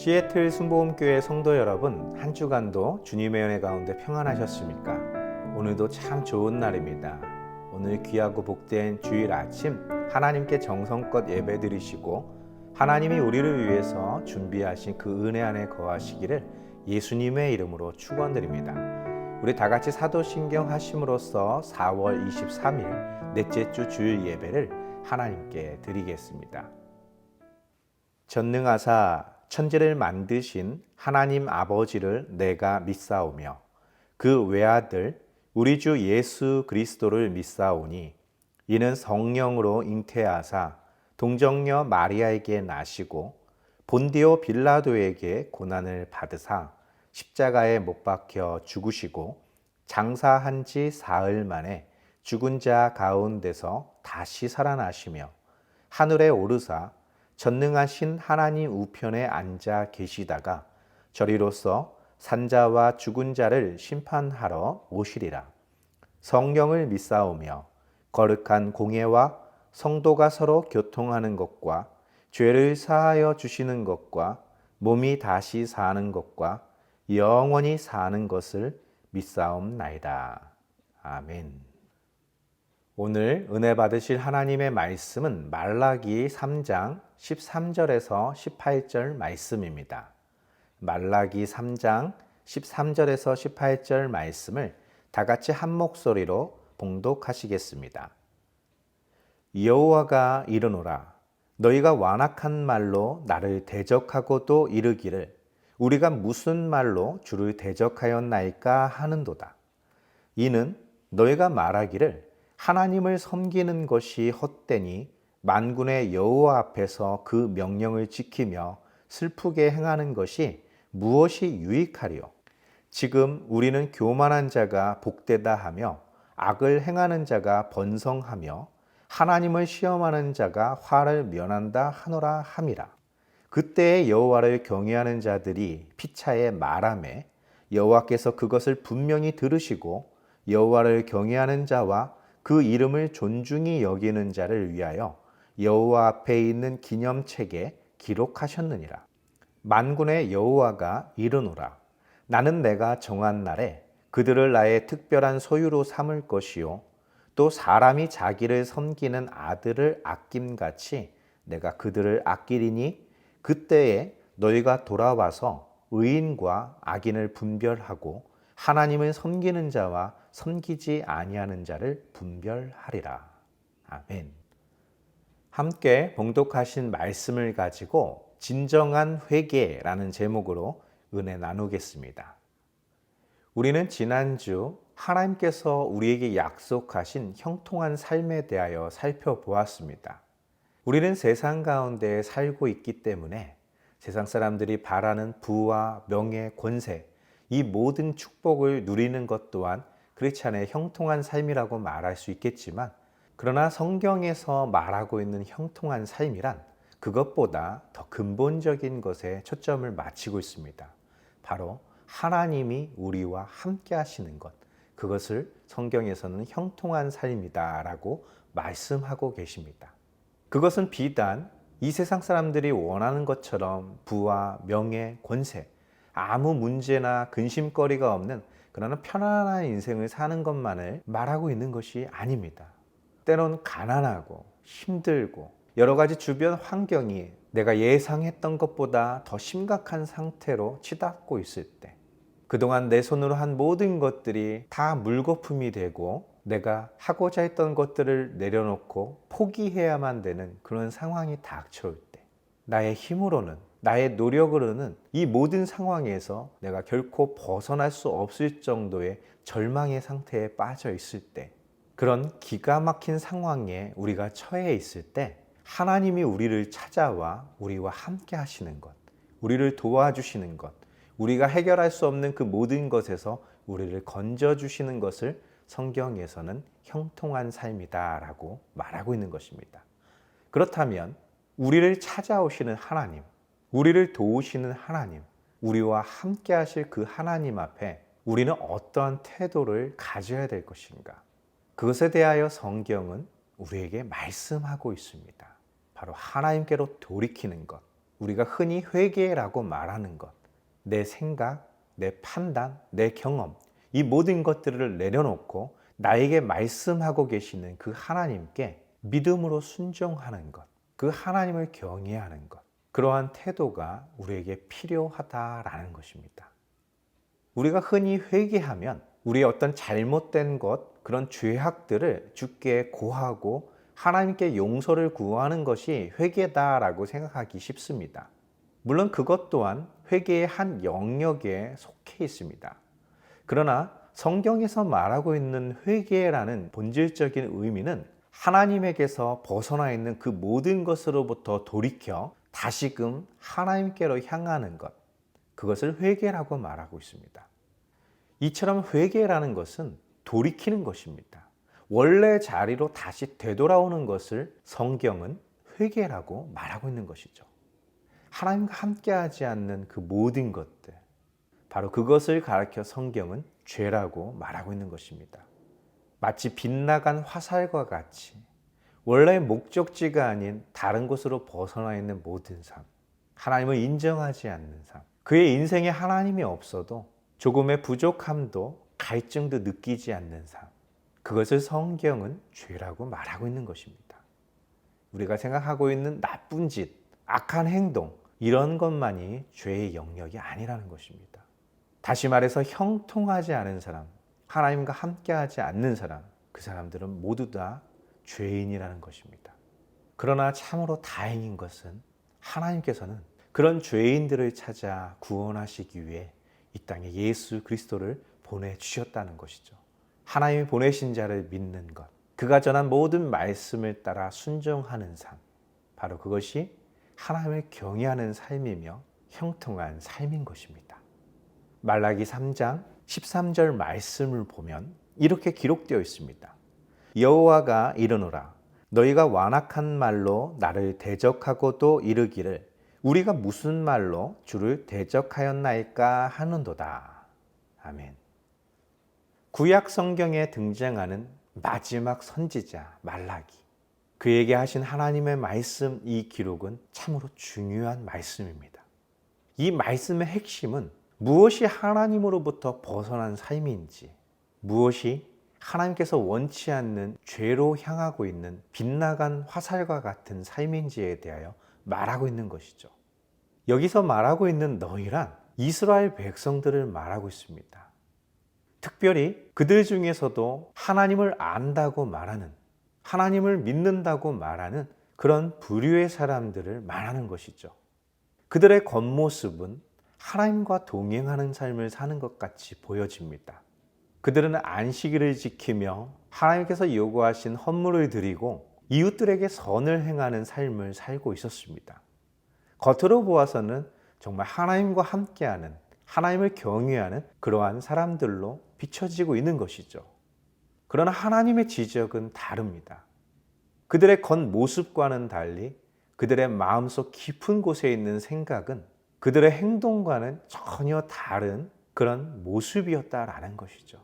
시애틀 순복음교회 성도 여러분, 한 주간도 주님의 은혜 가운데 평안하셨습니까? 오늘도 참 좋은 날입니다. 오늘 귀하고 복된 주일 아침 하나님께 정성껏 예배드리시고 하나님이 우리를 위해서 준비하신 그 은혜 안에 거하시기를 예수님의 이름으로 축원드립니다. 우리 다 같이 사도신경 하심으로써 4월 23일 넷째 주 주일 예배를 하나님께 드리겠습니다. 전능하사 천지를 만드신 하나님 아버지를 내가 믿사오며 그 외아들 우리 주 예수 그리스도를 믿사오니 이는 성령으로 잉태하사 동정녀 마리아에게 나시고 본디오 빌라도에게 고난을 받으사 십자가에 못 박혀 죽으시고 장사한 지 사흘 만에 죽은 자 가운데서 다시 살아나시며 하늘에 오르사 전능하신 하나님 우편에 앉아 계시다가 저리로서 산자와 죽은 자를 심판하러 오시리라. 성령을 믿사오며 거룩한 공예와 성도가 서로 교통하는 것과 죄를 사하여 주시는 것과 몸이 다시 사는 것과 영원히 사는 것을 믿사옵나이다. 아멘. 오늘 은혜 받으실 하나님의 말씀은 말라기 3장 13절에서 18절 말씀입니다. 말라기 3장 13절에서 18절 말씀을 다 같이 한 목소리로 봉독하시겠습니다. 여호와가 이르노라. 너희가 완악한 말로 나를 대적하고도 이르기를 우리가 무슨 말로 주를 대적하였나이까 하는도다. 이는 너희가 말하기를 하나님을 섬기는 것이 헛되니 만군의 여호와 앞에서 그 명령을 지키며 슬프게 행하는 것이 무엇이 유익하리요? 지금 우리는 교만한 자가 복되다 하며 악을 행하는 자가 번성하며 하나님을 시험하는 자가 화를 면한다 하노라 함이라. 그때에 여호와를 경외하는 자들이 피차에 말하매 여호와께서 그것을 분명히 들으시고 여호와를 경외하는 자와 그 이름을 존중히 여기는 자를 위하여 여호와 앞에 있는 기념책에 기록하셨느니라. 만군의 여호와가 이르노라. 나는 내가 정한 날에 그들을 나의 특별한 소유로 삼을 것이요 또 사람이 자기를 섬기는 아들을 아낌같이 내가 그들을 아끼리니 그때에 너희가 돌아와서 의인과 악인을 분별하고 하나님을 섬기는 자와 섬기지 아니하는 자를 분별하리라. 아멘. 함께 봉독하신 말씀을 가지고 진정한 회개라는 제목으로 은혜 나누겠습니다. 우리는 지난주 하나님께서 우리에게 약속하신 형통한 삶에 대하여 살펴보았습니다. 우리는 세상 가운데 살고 있기 때문에 세상 사람들이 바라는 부와 명예, 권세, 이 모든 축복을 누리는 것 또한 그렇지 않은 형통한 삶이라고 말할 수 있겠지만 그러나 성경에서 말하고 있는 형통한 삶이란 그것보다 더 근본적인 것에 초점을 맞추고 있습니다. 바로 하나님이 우리와 함께 하시는 것, 그것을 성경에서는 형통한 삶이다 라고 말씀하고 계십니다. 그것은 비단 이 세상 사람들이 원하는 것처럼 부와 명예, 권세, 아무 문제나 근심거리가 없는 그러나 편안한 인생을 사는 것만을 말하고 있는 것이 아닙니다. 때론 가난하고 힘들고 여러 가지 주변 환경이 내가 예상했던 것보다 더 심각한 상태로 치닫고 있을 때 그동안 내 손으로 한 모든 것들이 다 물거품이 되고 내가 하고자 했던 것들을 내려놓고 포기해야만 되는 그런 상황이 닥쳐올 때 나의 힘으로는 나의 노력으로는 이 모든 상황에서 내가 결코 벗어날 수 없을 정도의 절망의 상태에 빠져 있을 때 그런 기가 막힌 상황에 우리가 처해 있을 때 하나님이 우리를 찾아와 우리와 함께 하시는 것, 우리를 도와주시는 것, 우리가 해결할 수 없는 그 모든 것에서 우리를 건져주시는 것을 성경에서는 형통한 삶이다 라고 말하고 있는 것입니다. 그렇다면 우리를 찾아오시는 하나님, 우리를 도우시는 하나님, 우리와 함께 하실 그 하나님 앞에 우리는 어떠한 태도를 가져야 될 것인가? 그것에 대하여 성경은 우리에게 말씀하고 있습니다. 바로 하나님께로 돌이키는 것, 우리가 흔히 회개라고 말하는 것, 내 생각, 내 판단, 내 경험, 이 모든 것들을 내려놓고 나에게 말씀하고 계시는 그 하나님께 믿음으로 순종하는 것, 그 하나님을 경외하는 것, 그러한 태도가 우리에게 필요하다라는 것입니다. 우리가 흔히 회개하면 우리의 어떤 잘못된 것, 그런 죄악들을 주께 고하고 하나님께 용서를 구하는 것이 회개다라고 생각하기 쉽습니다. 물론 그것 또한 회개의 한 영역에 속해 있습니다. 그러나 성경에서 말하고 있는 회개라는 본질적인 의미는 하나님에게서 벗어나 있는 그 모든 것으로부터 돌이켜 다시금 하나님께로 향하는 것, 그것을 회개라고 말하고 있습니다. 이처럼 회개라는 것은 돌이키는 것입니다. 원래 자리로 다시 되돌아오는 것을 성경은 회개라고 말하고 있는 것이죠. 하나님과 함께하지 않는 그 모든 것들, 바로 그것을 가르쳐 성경은 죄라고 말하고 있는 것입니다. 마치 빗나간 화살과 같이 원래의 목적지가 아닌 다른 곳으로 벗어나 있는 모든 삶, 하나님을 인정하지 않는 삶, 그의 인생에 하나님이 없어도 조금의 부족함도 갈증도 느끼지 않는 삶, 그것을 성경은 죄라고 말하고 있는 것입니다. 우리가 생각하고 있는 나쁜 짓, 악한 행동, 이런 것만이 죄의 영역이 아니라는 것입니다. 다시 말해서 형통하지 않은 사람, 하나님과 함께하지 않는 사람, 그 사람들은 모두 다 죄인이라는 것입니다. 그러나 참으로 다행인 것은 하나님께서는 그런 죄인들을 찾아 구원하시기 위해 이 땅에 예수 그리스도를 보내주셨다는 것이죠. 하나님이 보내신 자를 믿는 것, 그가 전한 모든 말씀을 따라 순종하는 삶, 바로 그것이 하나님을 경외하는 삶이며 형통한 삶인 것입니다. 말라기 3장 13절 말씀을 보면 이렇게 기록되어 있습니다. 여호와가 이르노라, 너희가 완악한 말로 나를 대적하고도 이르기를 우리가 무슨 말로 주를 대적하였나이까 하는도다. 아멘. 구약 성경에 등장하는 마지막 선지자 말라기, 그에게 하신 하나님의 말씀, 이 기록은 참으로 중요한 말씀입니다. 이 말씀의 핵심은 무엇이 하나님으로부터 벗어난 삶인지, 무엇이 하나님께서 원치 않는 죄로 향하고 있는 빗나간 화살과 같은 삶인지에 대하여 말하고 있는 것이죠. 여기서 말하고 있는 너희란 이스라엘 백성들을 말하고 있습니다. 특별히 그들 중에서도 하나님을 안다고 말하는, 하나님을 믿는다고 말하는 그런 부류의 사람들을 말하는 것이죠. 그들의 겉모습은 하나님과 동행하는 삶을 사는 것 같이 보여집니다. 그들은 안식일을 지키며 하나님께서 요구하신 헌물을 드리고 이웃들에게 선을 행하는 삶을 살고 있었습니다. 겉으로 보아서는 정말 하나님과 함께하는, 하나님을 경외하는 그러한 사람들로 비춰지고 있는 것이죠. 그러나 하나님의 지적은 다릅니다. 그들의 겉모습과는 달리 그들의 마음속 깊은 곳에 있는 생각은 그들의 행동과는 전혀 다른 그런 모습이었다라는 것이죠.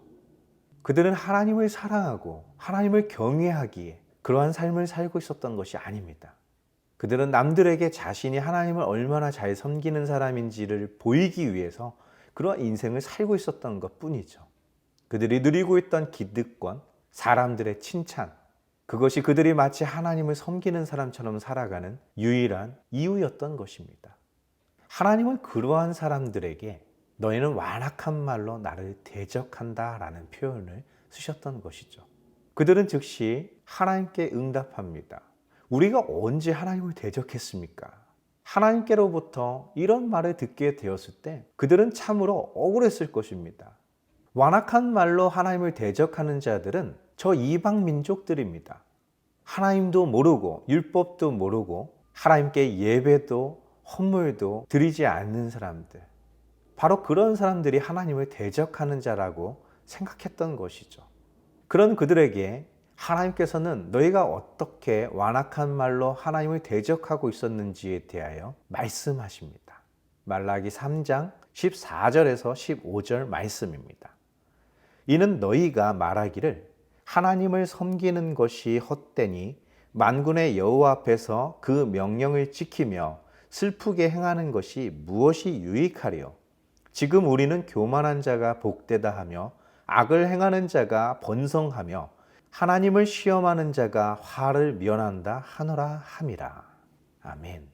그들은 하나님을 사랑하고 하나님을 경외하기에 그러한 삶을 살고 있었던 것이 아닙니다. 그들은 남들에게 자신이 하나님을 얼마나 잘 섬기는 사람인지를 보이기 위해서 그러한 인생을 살고 있었던 것뿐이죠. 그들이 누리고 있던 기득권, 사람들의 칭찬, 그것이 그들이 마치 하나님을 섬기는 사람처럼 살아가는 유일한 이유였던 것입니다. 하나님은 그러한 사람들에게 너희는 완악한 말로 나를 대적한다 라는 표현을 쓰셨던 것이죠. 그들은 즉시 하나님께 응답합니다. 우리가 언제 하나님을 대적했습니까? 하나님께로부터 이런 말을 듣게 되었을 때 그들은 참으로 억울했을 것입니다. 완악한 말로 하나님을 대적하는 자들은 저 이방 민족들입니다. 하나님도 모르고 율법도 모르고 하나님께 예배도 헌물도 드리지 않는 사람들, 바로 그런 사람들이 하나님을 대적하는 자라고 생각했던 것이죠. 그런 그들에게 하나님께서는 너희가 어떻게 완악한 말로 하나님을 대적하고 있었는지에 대하여 말씀하십니다. 말라기 3장 14절에서 15절 말씀입니다. 이는 너희가 말하기를 하나님을 섬기는 것이 헛되니 만군의 여호와 앞에서 그 명령을 지키며 슬프게 행하는 것이 무엇이 유익하리요? 지금 우리는 교만한 자가 복되다 하며 악을 행하는 자가 번성하며 하나님을 시험하는 자가 화를 면한다 하노라 함이라. 아멘.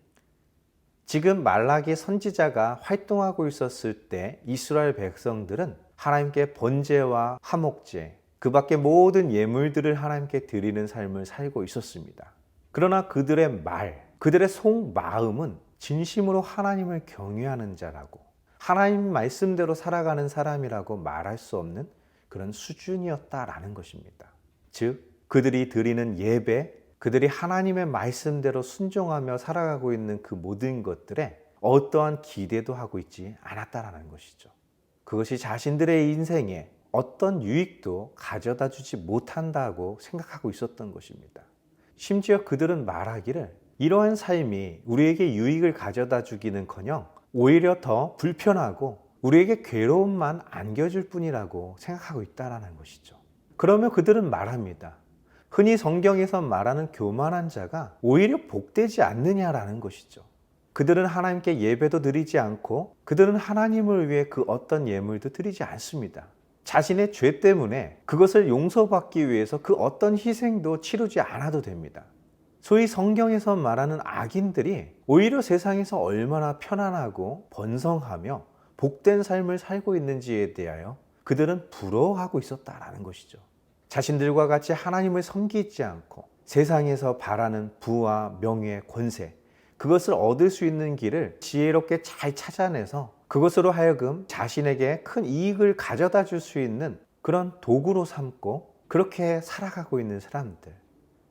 지금 말라기 선지자가 활동하고 있었을 때 이스라엘 백성들은 하나님께 번제와 화목제, 그 밖에 모든 예물들을 하나님께 드리는 삶을 살고 있었습니다. 그러나 그들의 그들의 속마음은 진심으로 하나님을 경외하는 자라고, 하나님 말씀대로 살아가는 사람이라고 말할 수 없는 그런 수준이었다라는 것입니다. 즉, 그들이 드리는 예배, 그들이 하나님의 말씀대로 순종하며 살아가고 있는 그 모든 것들에 어떠한 기대도 하고 있지 않았다라는 것이죠. 그것이 자신들의 인생에 어떤 유익도 가져다 주지 못한다고 생각하고 있었던 것입니다. 심지어 그들은 말하기를 이러한 삶이 우리에게 유익을 가져다 주기는커녕 오히려 더 불편하고 우리에게 괴로움만 안겨줄 뿐이라고 생각하고 있다는 것이죠. 그러면 그들은 말합니다. 흔히 성경에서 말하는 교만한 자가 오히려 복되지 않느냐라는 것이죠. 그들은 하나님께 예배도 드리지 않고 그들은 하나님을 위해 그 어떤 예물도 드리지 않습니다. 자신의 죄 때문에 그것을 용서받기 위해서 그 어떤 희생도 치르지 않아도 됩니다. 소위 성경에서 말하는 악인들이 오히려 세상에서 얼마나 편안하고 번성하며 복된 삶을 살고 있는지에 대하여 그들은 부러워하고 있었다라는 것이죠. 자신들과 같이 하나님을 섬기지 않고 세상에서 바라는 부와 명예, 권세, 그것을 얻을 수 있는 길을 지혜롭게 잘 찾아내서 그것으로 하여금 자신에게 큰 이익을 가져다 줄 수 있는 그런 도구로 삼고 그렇게 살아가고 있는 사람들,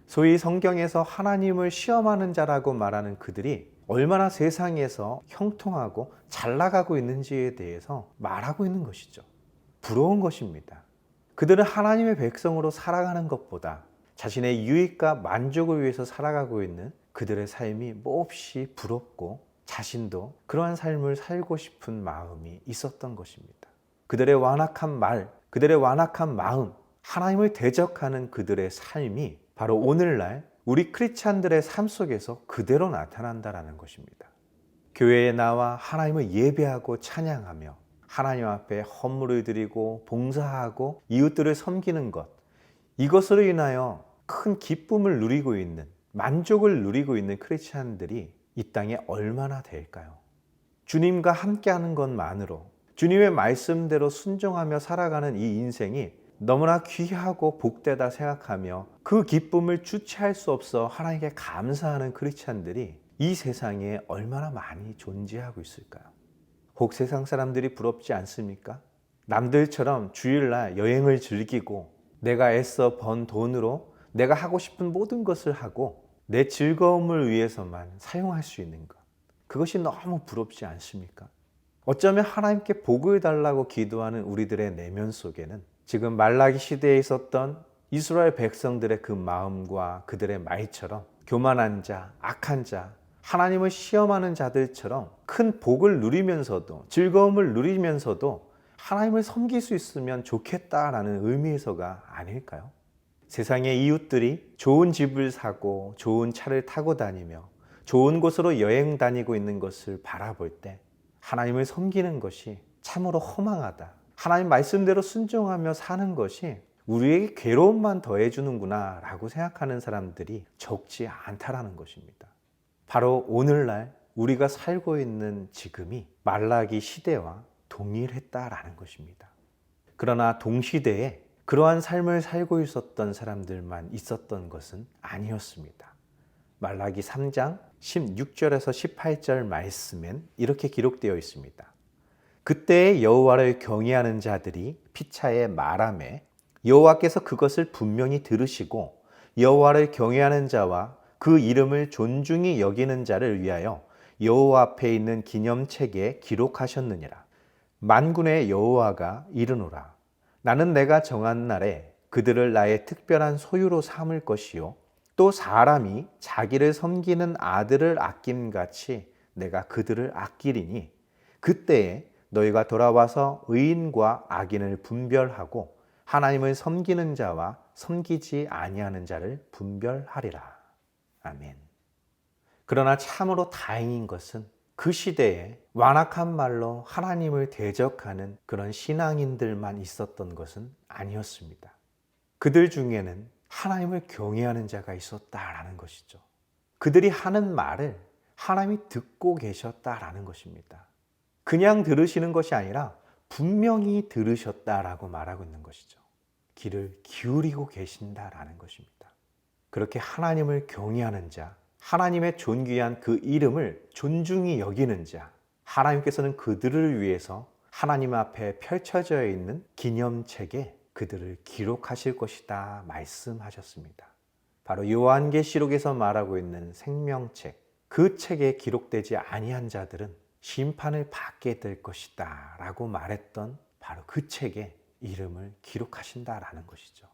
소위 성경에서 하나님을 시험하는 자라고 말하는 그들이 얼마나 세상에서 형통하고 잘 나가고 있는지에 대해서 말하고 있는 것이죠. 부러운 것입니다. 그들은 하나님의 백성으로 살아가는 것보다 자신의 유익과 만족을 위해서 살아가고 있는 그들의 삶이 몹시 부럽고 자신도 그러한 삶을 살고 싶은 마음이 있었던 것입니다. 그들의 완악한 말, 그들의 완악한 마음, 하나님을 대적하는 그들의 삶이 바로 오늘날 우리 크리스찬들의 삶 속에서 그대로 나타난다는 것입니다. 교회에 나와 하나님을 예배하고 찬양하며 하나님 앞에 헌물을 드리고 봉사하고 이웃들을 섬기는 것, 이것으로 인하여 큰 기쁨을 누리고 있는, 만족을 누리고 있는 크리스찬들이 이 땅에 얼마나 될까요? 주님과 함께하는 것만으로, 주님의 말씀대로 순종하며 살아가는 이 인생이 너무나 귀하고 복되다 생각하며 그 기쁨을 주체할 수 없어 하나님께 감사하는 크리스찬들이 이 세상에 얼마나 많이 존재하고 있을까요? 혹 세상 사람들이 부럽지 않습니까? 남들처럼 주일날 여행을 즐기고 내가 애써 번 돈으로 내가 하고 싶은 모든 것을 하고 내 즐거움을 위해서만 사용할 수 있는 것, 그것이 너무 부럽지 않습니까? 어쩌면 하나님께 복을 달라고 기도하는 우리들의 내면 속에는 지금 말라기 시대에 있었던 이스라엘 백성들의 그 마음과 그들의 말처럼 교만한 자, 악한 자, 하나님을 시험하는 자들처럼 큰 복을 누리면서도 즐거움을 누리면서도 하나님을 섬길 수 있으면 좋겠다라는 의미에서가 아닐까요? 세상의 이웃들이 좋은 집을 사고 좋은 차를 타고 다니며 좋은 곳으로 여행 다니고 있는 것을 바라볼 때 하나님을 섬기는 것이 참으로 허망하다, 하나님 말씀대로 순종하며 사는 것이 우리에게 괴로움만 더해주는구나 라고 생각하는 사람들이 적지 않다라는 것입니다. 바로 오늘날 우리가 살고 있는 지금이 말라기 시대와 동일했다라는 것입니다. 그러나 동시대에 그러한 삶을 살고 있었던 사람들만 있었던 것은 아니었습니다. 말라기 3장 16절에서 18절 말씀엔 이렇게 기록되어 있습니다. 그때의 여호와를 경외하는 자들이 피차에 말하매 여호와께서 그것을 분명히 들으시고 여호와를 경외하는 자와 그 이름을 존중히 여기는 자를 위하여 여호와 앞에 있는 기념책에 기록하셨느니라. 만군의 여호와가 이르노라. 나는 내가 정한 날에 그들을 나의 특별한 소유로 삼을 것이요 또 사람이 자기를 섬기는 아들을 아낌같이 내가 그들을 아끼리니 그때에 너희가 돌아와서 의인과 악인을 분별하고 하나님을 섬기는 자와 섬기지 아니하는 자를 분별하리라. 아멘. 그러나 참으로 다행인 것은 그 시대에 완악한 말로 하나님을 대적하는 그런 신앙인들만 있었던 것은 아니었습니다. 그들 중에는 하나님을 경외하는 자가 있었다라는 것이죠. 그들이 하는 말을 하나님이 듣고 계셨다라는 것입니다. 그냥 들으시는 것이 아니라 분명히 들으셨다라고 말하고 있는 것이죠. 귀를 기울이고 계신다라는 것입니다. 그렇게 하나님을 경외하는 자, 하나님의 존귀한 그 이름을 존중히 여기는 자, 하나님께서는 그들을 위해서 하나님 앞에 펼쳐져 있는 기념책에 그들을 기록하실 것이다 말씀하셨습니다. 바로 요한계시록에서 말하고 있는 생명책, 그 책에 기록되지 아니한 자들은 심판을 받게 될 것이다 라고 말했던 바로 그 책에 이름을 기록하신다라는 것이죠.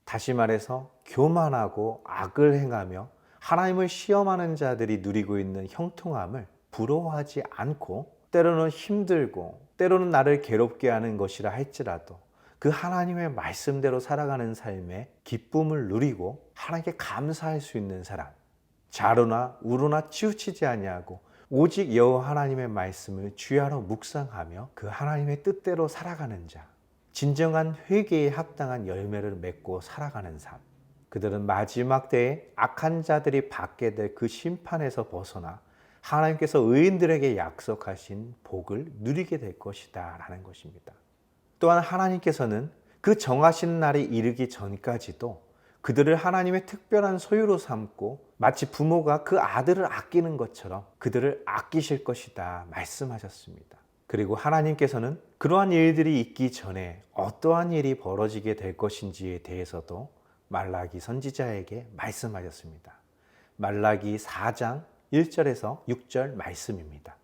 다시 말해서 교만하고 악을 행하며 하나님을 시험하는 자들이 누리고 있는 형통함을 부러워하지 않고 때로는 힘들고 때로는 나를 괴롭게 하는 것이라 할지라도 그 하나님의 말씀대로 살아가는 삶에 기쁨을 누리고 하나님께 감사할 수 있는 사람, 좌로나 우로나 치우치지 아니하고 오직 여호와 하나님의 말씀을 주야로 묵상하며 그 하나님의 뜻대로 살아가는 자, 진정한 회개에 합당한 열매를 맺고 살아가는 삶, 그들은 마지막 때에 악한 자들이 받게 될 그 심판에서 벗어나 하나님께서 의인들에게 약속하신 복을 누리게 될 것이다 라는 것입니다. 또한 하나님께서는 그 정하신 날이 이르기 전까지도 그들을 하나님의 특별한 소유로 삼고 마치 부모가 그 아들을 아끼는 것처럼 그들을 아끼실 것이다 말씀하셨습니다. 그리고 하나님께서는 그러한 일들이 있기 전에 어떠한 일이 벌어지게 될 것인지에 대해서도 말라기 선지자에게 말씀하셨습니다. 말라기 4장 1절에서 6절 말씀입니다.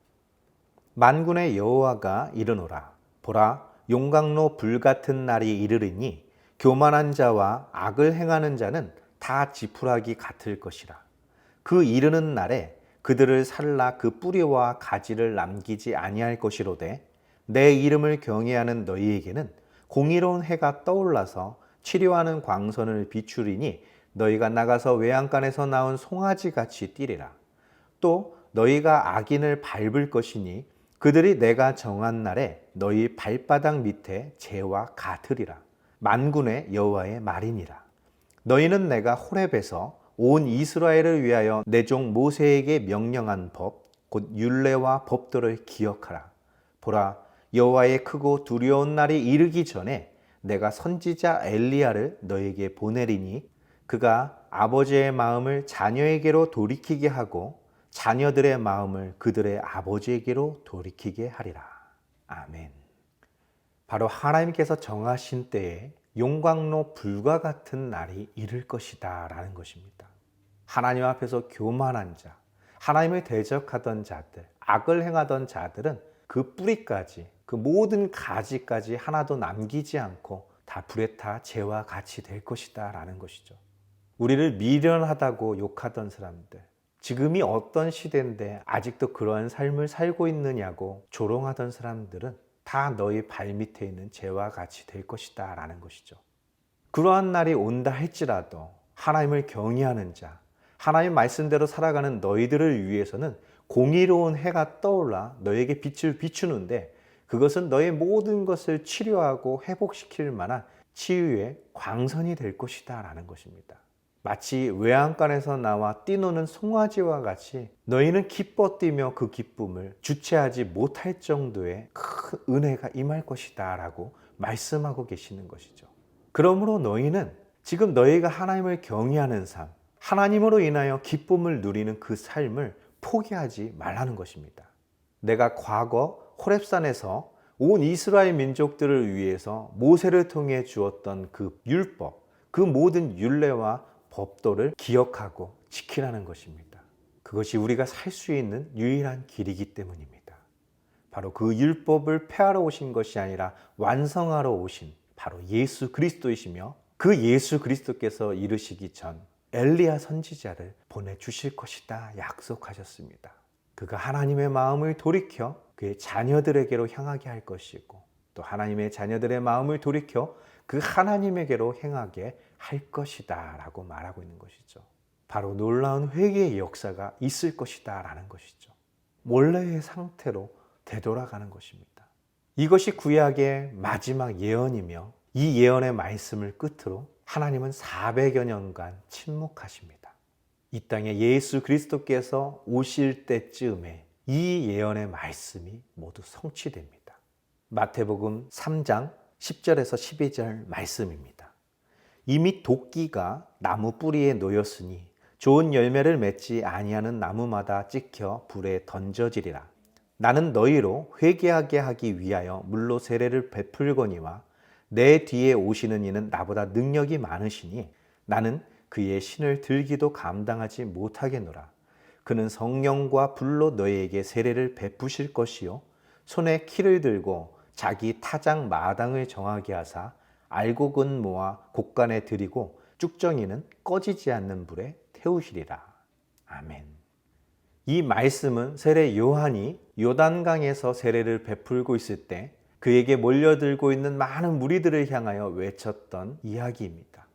만군의 여호와가 이르노라. 보라, 용광로 불같은 날이 이르리니 교만한 자와 악을 행하는 자는 다 지푸라기 같을 것이라. 그 이르는 날에 그들을 살라 그 뿌리와 가지를 남기지 아니할 것이로되 내 이름을 경외하는 너희에게는 공의로운 해가 떠올라서 치료하는 광선을 비추리니 너희가 나가서 외양간에서 나온 송아지같이 뛰리라. 또 너희가 악인을 밟을 것이니 그들이 내가 정한 날에 너희 발바닥 밑에 재와 같으리라. 만군의 여호와의 말이니라. 너희는 내가 호렙에서 온 이스라엘을 위하여 내 종 모세에게 명령한 법, 곧 율례와 법도를 기억하라. 보라, 여호와의 크고 두려운 날이 이르기 전에 내가 선지자 엘리야를 너에게 보내리니 그가 아버지의 마음을 자녀에게로 돌이키게 하고 자녀들의 마음을 그들의 아버지에게로 돌이키게 하리라. 아멘. 바로 하나님께서 정하신 때에 용광로 불과 같은 날이 이를 것이다 라는 것입니다. 하나님 앞에서 교만한 자, 하나님을 대적하던 자들, 악을 행하던 자들은 그 뿌리까지, 그 모든 가지까지 하나도 남기지 않고 다 불에 타 재와 같이 될 것이다 라는 것이죠. 우리를 미련하다고 욕하던 사람들, 지금이 어떤 시대인데 아직도 그러한 삶을 살고 있느냐고 조롱하던 사람들은 다 너희 발밑에 있는 재와 같이 될 것이다 라는 것이죠. 그러한 날이 온다 할지라도 하나님을 경외하는 자, 하나님 말씀대로 살아가는 너희들을 위해서는 공의로운 해가 떠올라 너에게 빛을 비추는데 그것은 너의 모든 것을 치료하고 회복시킬 만한 치유의 광선이 될 것이다 라는 것입니다. 마치 외양간에서 나와 뛰노는 송아지와 같이 너희는 기뻐 뛰며 그 기쁨을 주체하지 못할 정도의 큰 은혜가 임할 것이다 라고 말씀하고 계시는 것이죠. 그러므로 너희는 지금 너희가 하나님을 경외하는 삶, 하나님으로 인하여 기쁨을 누리는 그 삶을 포기하지 말라는 것입니다. 내가 과거 호렙산에서 온 이스라엘 민족들을 위해서 모세를 통해 주었던 그 율법, 그 모든 율례와 법도를 기억하고 지키라는 것입니다. 그것이 우리가 살 수 있는 유일한 길이기 때문입니다. 바로 그 율법을 폐하러 오신 것이 아니라 완성하러 오신 바로 예수 그리스도이시며 그 예수 그리스도께서 이르시기 전 엘리야 선지자를 보내주실 것이다 약속하셨습니다. 그가 하나님의 마음을 돌이켜 그의 자녀들에게로 향하게 할 것이고 또 하나님의 자녀들의 마음을 돌이켜 그 하나님에게로 행하게 할 것이다 라고 말하고 있는 것이죠. 바로 놀라운 회개의 역사가 있을 것이다 라는 것이죠. 원래의 상태로 되돌아가는 것입니다. 이것이 구약의 마지막 예언이며 이 예언의 말씀을 끝으로 하나님은 400여 년간 침묵하십니다. 이 땅에 예수 그리스도께서 오실 때쯤에 이 예언의 말씀이 모두 성취됩니다. 마태복음 3장 10절에서 12절 말씀입니다. 이미 도끼가 나무 뿌리에 놓였으니 좋은 열매를 맺지 아니하는 나무마다 찍혀 불에 던져지리라. 나는 너희로 회개하게 하기 위하여 물로 세례를 베풀거니와 내 뒤에 오시는 이는 나보다 능력이 많으시니 나는 그의 신을 들기도 감당하지 못하겠노라. 그는 성령과 불로 너희에게 세례를 베푸실 것이요 손에 키를 들고 자기 타작 마당을 정하게 하사 알곡은 모아 곡간에 들이고 쭉정이는 꺼지지 않는 불에 태우시리라. 아멘. 이 말씀은 세례 요한이 요단강에서 세례를 베풀고 있을 때 그에게 몰려들고 있는 많은 무리들을 향하여 외쳤던 이야기입니다.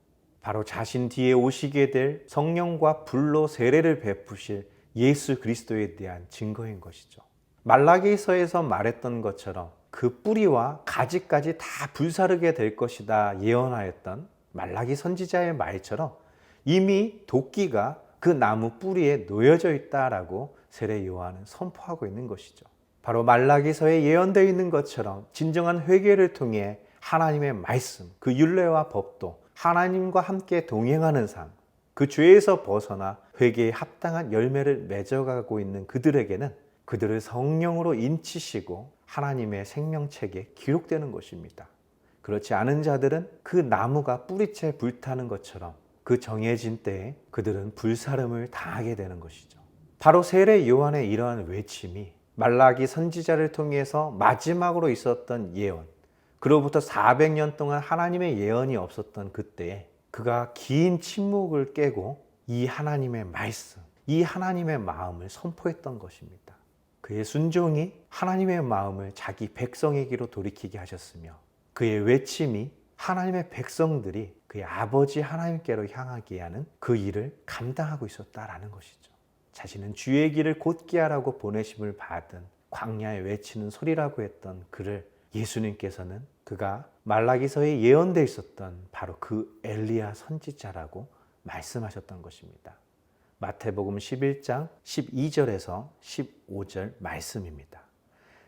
바로 자신 뒤에 오시게 될 성령과 불로 세례를 베푸실 예수 그리스도에 대한 증거인 것이죠. 말라기서에서 말했던 것처럼 그 뿌리와 가지까지 다 불사르게 될 것이다 예언하였던 말라기 선지자의 말처럼 이미 도끼가 그 나무 뿌리에 놓여져 있다라고 세례 요한은 선포하고 있는 것이죠. 바로 말라기서에 예언되어 있는 것처럼 진정한 회개를 통해 하나님의 말씀, 그 율례와 법도 하나님과 함께 동행하는 삶, 그 죄에서 벗어나 회개에 합당한 열매를 맺어가고 있는 그들에게는 그들을 성령으로 인치시고 하나님의 생명책에 기록되는 것입니다. 그렇지 않은 자들은 그 나무가 뿌리채 불타는 것처럼 그 정해진 때에 그들은 불사름을 당하게 되는 것이죠. 바로 세례 요한의 이러한 외침이 말라기 선지자를 통해서 마지막으로 있었던 예언, 그로부터 400년 동안 하나님의 예언이 없었던 그때에 그가 긴 침묵을 깨고 이 하나님의 말씀, 이 하나님의 마음을 선포했던 것입니다. 그의 순종이 하나님의 마음을 자기 백성에게로 돌이키게 하셨으며 그의 외침이 하나님의 백성들이 그의 아버지 하나님께로 향하게 하는 그 일을 감당하고 있었다라는 것이죠. 자신은 주의 길을 곧게 하라고 보내심을 받은 광야에 외치는 소리라고 했던 그를 예수님께서는 그가 말라기서에 예언되어 있었던 바로 그 엘리야 선지자라고 말씀하셨던 것입니다. 마태복음 11장 12절에서 15절 말씀입니다.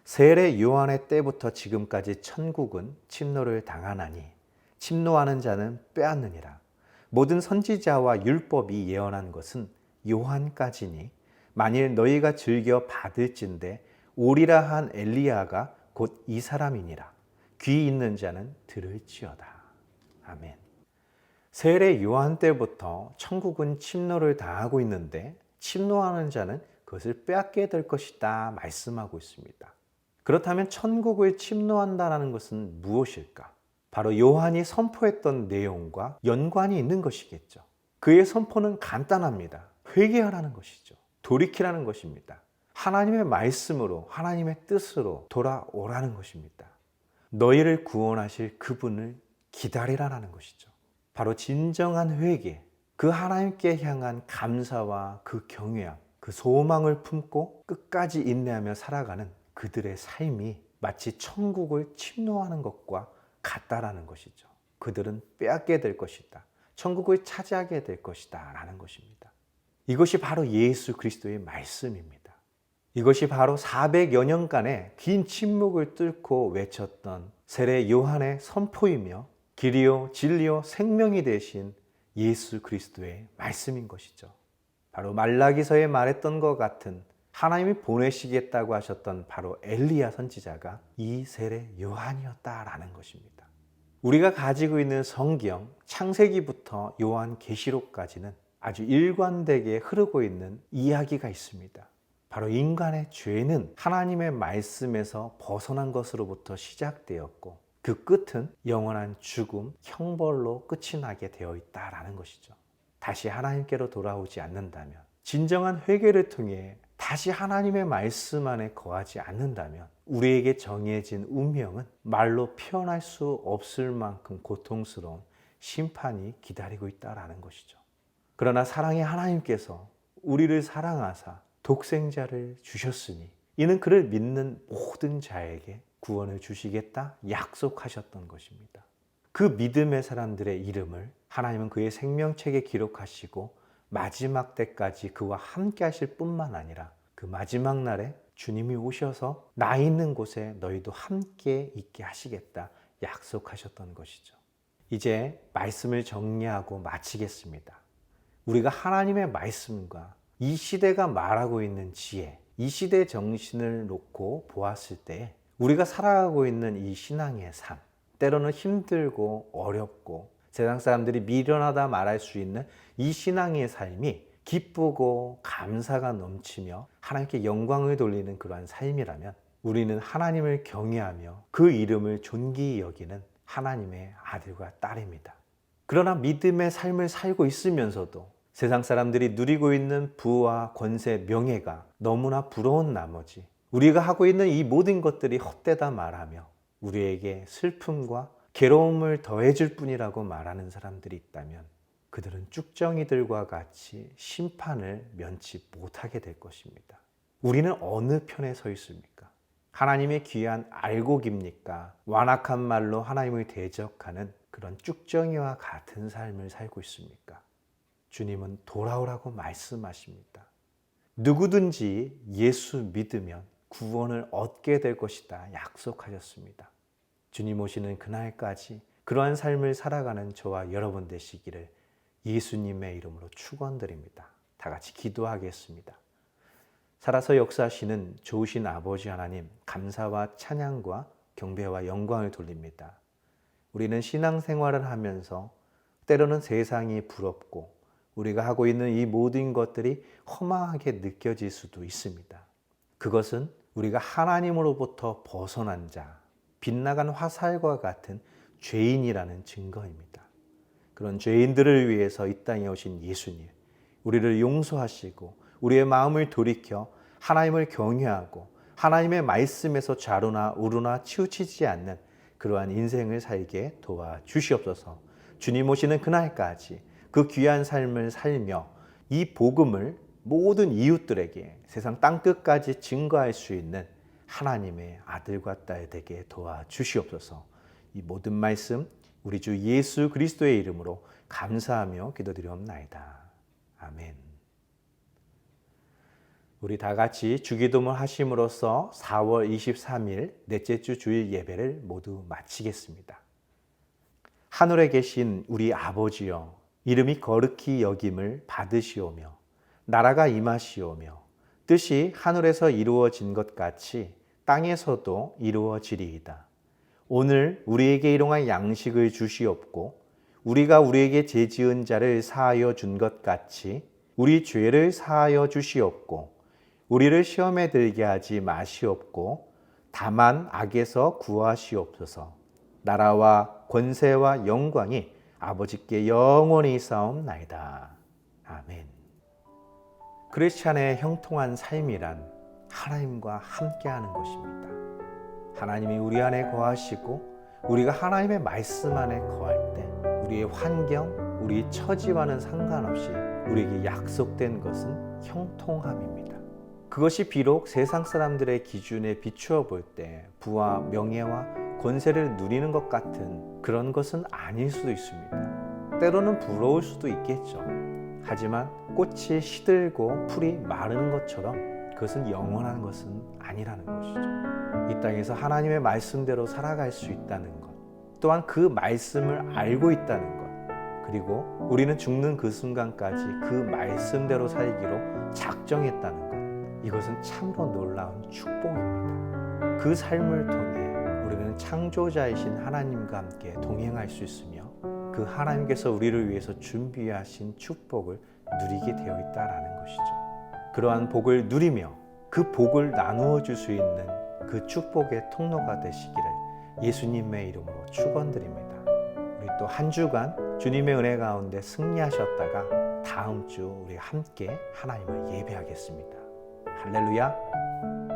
세례 요한의 때부터 지금까지 천국은 침노를 당하나니 침노하는 자는 빼앗느니라. 모든 선지자와 율법이 예언한 것은 요한까지니 만일 너희가 즐겨 받을진대 오리라 한 엘리야가 곧 이 사람이니라. 귀 있는 자는 들을지어다. 아멘. 세례 요한 때부터 천국은 침노를 당하고 있는데 침노하는 자는 그것을 빼앗게 될 것이다 말씀하고 있습니다. 그렇다면 천국을 침노한다는 것은 무엇일까? 바로 요한이 선포했던 내용과 연관이 있는 것이겠죠. 그의 선포는 간단합니다. 회개하라는 것이죠. 돌이키라는 것입니다. 하나님의 말씀으로 하나님의 뜻으로 돌아오라는 것입니다. 너희를 구원하실 그분을 기다리라는 것이죠. 바로 진정한 회개, 그 하나님께 향한 감사와 그 경외함, 그 소망을 품고 끝까지 인내하며 살아가는 그들의 삶이 마치 천국을 침노하는 것과 같다라는 것이죠. 그들은 빼앗게 될 것이다. 천국을 차지하게 될 것이다 라는 것입니다. 이것이 바로 예수 그리스도의 말씀입니다. 이것이 바로 400여 년간의 긴 침묵을 뚫고 외쳤던 세례 요한의 선포이며 길이요 진리요 생명이 되신 예수 그리스도의 말씀인 것이죠. 바로 말라기서에 말했던 것 같은 하나님이 보내시겠다고 하셨던 바로 엘리야 선지자가 이 세례 요한이었다라는 것입니다. 우리가 가지고 있는 성경 창세기부터 요한계시록까지는 아주 일관되게 흐르고 있는 이야기가 있습니다. 바로 인간의 죄는 하나님의 말씀에서 벗어난 것으로부터 시작되었고 그 끝은 영원한 죽음, 형벌로 끝이 나게 되어 있다라는 것이죠. 다시 하나님께로 돌아오지 않는다면, 진정한 회개를 통해 다시 하나님의 말씀 안에 거하지 않는다면 우리에게 정해진 운명은 말로 표현할 수 없을 만큼 고통스러운 심판이 기다리고 있다라는 것이죠. 그러나 사랑의 하나님께서 우리를 사랑하사 독생자를 주셨으니 이는 그를 믿는 모든 자에게 구원을 주시겠다 약속하셨던 것입니다. 그 믿음의 사람들의 이름을 하나님은 그의 생명책에 기록하시고 마지막 때까지 그와 함께 하실 뿐만 아니라 그 마지막 날에 주님이 오셔서 나 있는 곳에 너희도 함께 있게 하시겠다 약속하셨던 것이죠. 이제 말씀을 정리하고 마치겠습니다. 우리가 하나님의 말씀과 이 시대가 말하고 있는 지혜, 이 시대 정신을 놓고 보았을 때 우리가 살아가고 있는 이 신앙의 삶, 때로는 힘들고 어렵고 세상 사람들이 미련하다 말할 수 있는 이 신앙의 삶이 기쁘고 감사가 넘치며 하나님께 영광을 돌리는 그러한 삶이라면 우리는 하나님을 경외하며 그 이름을 존귀히 여기는 하나님의 아들과 딸입니다. 그러나 믿음의 삶을 살고 있으면서도 세상 사람들이 누리고 있는 부와 권세, 명예가 너무나 부러운 나머지 우리가 하고 있는 이 모든 것들이 헛되다 말하며 우리에게 슬픔과 괴로움을 더해줄 뿐이라고 말하는 사람들이 있다면 그들은 쭉정이들과 같이 심판을 면치 못하게 될 것입니다. 우리는 어느 편에 서 있습니까? 하나님의 귀한 알곡입니까? 완악한 말로 하나님을 대적하는 그런 쭉정이와 같은 삶을 살고 있습니까? 주님은 돌아오라고 말씀하십니다. 누구든지 예수 믿으면 구원을 얻게 될 것이다 약속하셨습니다. 주님 오시는 그날까지 그러한 삶을 살아가는 저와 여러분 되시기를 예수님의 이름으로 축원드립니다. 다 같이 기도하겠습니다. 살아서 역사하시는 좋으신 아버지 하나님, 감사와 찬양과 경배와 영광을 돌립니다. 우리는 신앙생활을 하면서 때로는 세상이 부럽고 우리가 하고 있는 이 모든 것들이 허망하게 느껴질 수도 있습니다. 그것은 우리가 하나님으로부터 벗어난 자, 빗나간 화살과 같은 죄인이라는 증거입니다. 그런 죄인들을 위해서 이 땅에 오신 예수님, 우리를 용서하시고 우리의 마음을 돌이켜 하나님을 경외하고 하나님의 말씀에서 좌로나 우로나 치우치지 않는 그러한 인생을 살게 도와주시옵소서. 주님 오시는 그날까지 그 귀한 삶을 살며 이 복음을 모든 이웃들에게 세상 땅끝까지 증거할 수 있는 하나님의 아들과 딸 되게 도와주시옵소서. 이 모든 말씀 우리 주 예수 그리스도의 이름으로 감사하며 기도드리옵나이다. 아멘. 우리 다 같이 주기도문 하심으로써 4월 23일 넷째 주 주일 예배를 모두 마치겠습니다. 하늘에 계신 우리 아버지여, 이름이 거룩히 여김을 받으시오며 나라가 임하시오며 뜻이 하늘에서 이루어진 것 같이 땅에서도 이루어지리이다. 오늘 우리에게 일용할 양식을 주시옵고 우리가 우리에게 죄지은 자를 사하여 준 것 같이 우리 죄를 사하여 주시옵고 우리를 시험에 들게 하지 마시옵고 다만 악에서 구하시옵소서. 나라와 권세와 영광이 아버지께 영원히 있사옵나이다. 아멘. 크리스찬의 형통한 삶이란 하나님과 함께하는 것입니다. 하나님이 우리 안에 거하시고 우리가 하나님의 말씀 안에 거할 때 우리의 환경, 우리의 처지와는 상관없이 우리에게 약속된 것은 형통함입니다. 그것이 비록 세상 사람들의 기준에 비추어 볼 때 부와 명예와 권세를 누리는 것 같은 그런 것은 아닐 수도 있습니다. 때로는 부러울 수도 있겠죠. 하지만 꽃이 시들고 풀이 마르는 것처럼 그것은 영원한 것은 아니라는 것이죠. 이 땅에서 하나님의 말씀대로 살아갈 수 있다는 것, 또한 그 말씀을 알고 있다는 것, 그리고 우리는 죽는 그 순간까지 그 말씀대로 살기로 작정했다는 것, 이것은 참으로 놀라운 축복입니다. 그 삶을 통해 우리는 창조자이신 하나님과 함께 동행할 수 있으며 그 하나님께서 우리를 위해서 준비하신 축복을 누리게 되어 있다는 것이죠. 그러한 복을 누리며 그 복을 나누어 줄 수 있는 그 축복의 통로가 되시기를 예수님의 이름으로 축원드립니다. 우리 또 한 주간 주님의 은혜 가운데 승리하셨다가 다음 주 우리 함께 하나님을 예배하겠습니다. 할렐루야.